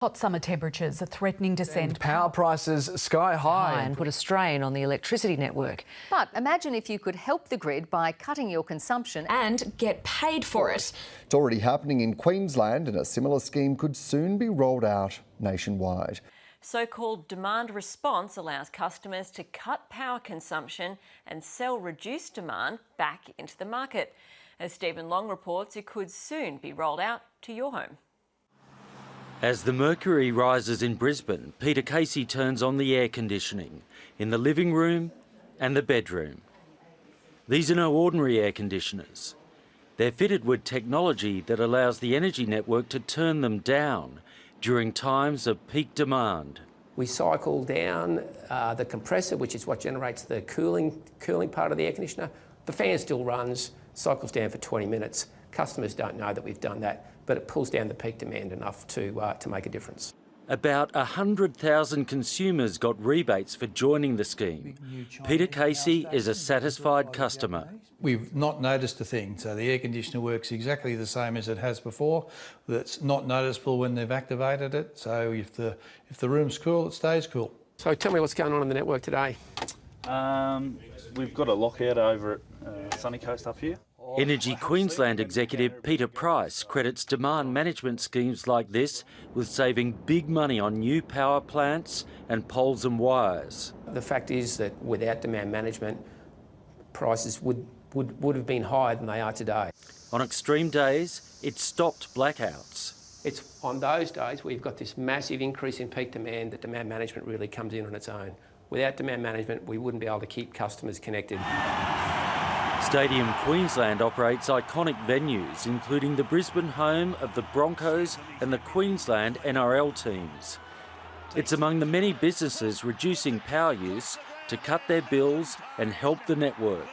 Hot summer temperatures are threatening to send power prices sky high and put a strain on the electricity network. But imagine if you could help the grid by cutting your consumption and get paid for it. It's already happening in Queensland, and a similar scheme could soon be rolled out nationwide. So-called demand response allows customers to cut power consumption and sell reduced demand back into the market. As Stephen Long reports, it could soon be rolled out to your home. As the mercury rises in Brisbane, Peter Casey turns on the air conditioning in the living room and the bedroom. These are no ordinary air conditioners. They're fitted with technology that allows the energy network to turn them down during times of peak demand. We cycle down the compressor, which is what generates the cooling part of the air conditioner. The fan still runs, cycles down for 20 minutes. Customers don't know that we've done that, but it pulls down the peak demand enough to make a difference. About 100,000 consumers got rebates for joining the scheme. Peter Casey is a satisfied customer. We've not noticed a thing, so the air conditioner works exactly the same as it has before. That's not noticeable when they've activated it, so if the room's cool, it stays cool. So tell me what's going on the network today. We've got a lockout over at Sunny Coast up here. Energy Queensland executive Peter Price credits demand management schemes like this with saving big money on new power plants and poles and wires. The fact is that without demand management, prices would have been higher than they are today. On extreme days, it stopped blackouts. It's on those days where you've got this massive increase in peak demand that demand management really comes in on its own. Without demand management, we wouldn't be able to keep customers connected. Stadium Queensland operates iconic venues, including the Brisbane home of the Broncos and the Queensland NRL teams. It's among the many businesses reducing power use to cut their bills and help the network.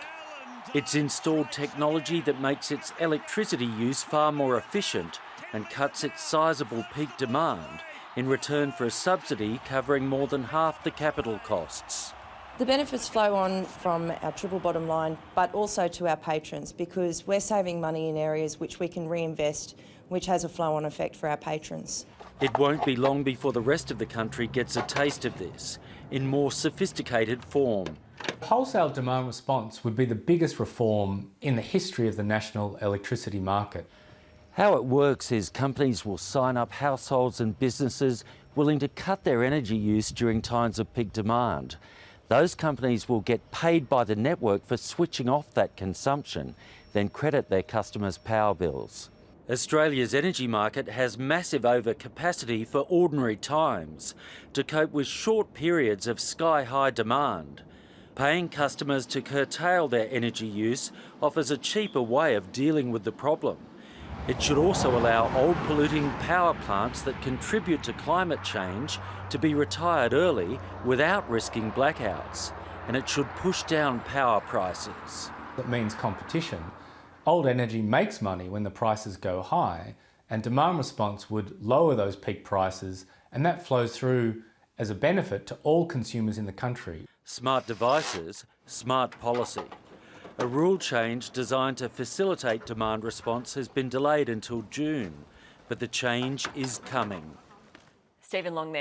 It's installed technology that makes its electricity use far more efficient and cuts its sizable peak demand in return for a subsidy covering more than half the capital costs. The benefits flow on from our triple bottom line, but also to our patrons, because we're saving money in areas which we can reinvest, which has a flow-on effect for our patrons. It won't be long before the rest of the country gets a taste of this, in more sophisticated form. Wholesale demand response would be the biggest reform in the history of the national electricity market. How it works is companies will sign up households and businesses willing to cut their energy use during times of peak demand. Those companies will get paid by the network for switching off that consumption, then credit their customers' power bills. Australia's energy market has massive overcapacity for ordinary times to cope with short periods of sky-high demand. Paying customers to curtail their energy use offers a cheaper way of dealing with the problem. It should also allow old polluting power plants that contribute to climate change to be retired early without risking blackouts, and it should push down power prices. That means competition. Old energy makes money when the prices go high, and demand response would lower those peak prices, and that flows through as a benefit to all consumers in the country. Smart devices, smart policy. A rule change designed to facilitate demand response has been delayed until June, but the change is coming. Stephen Long there.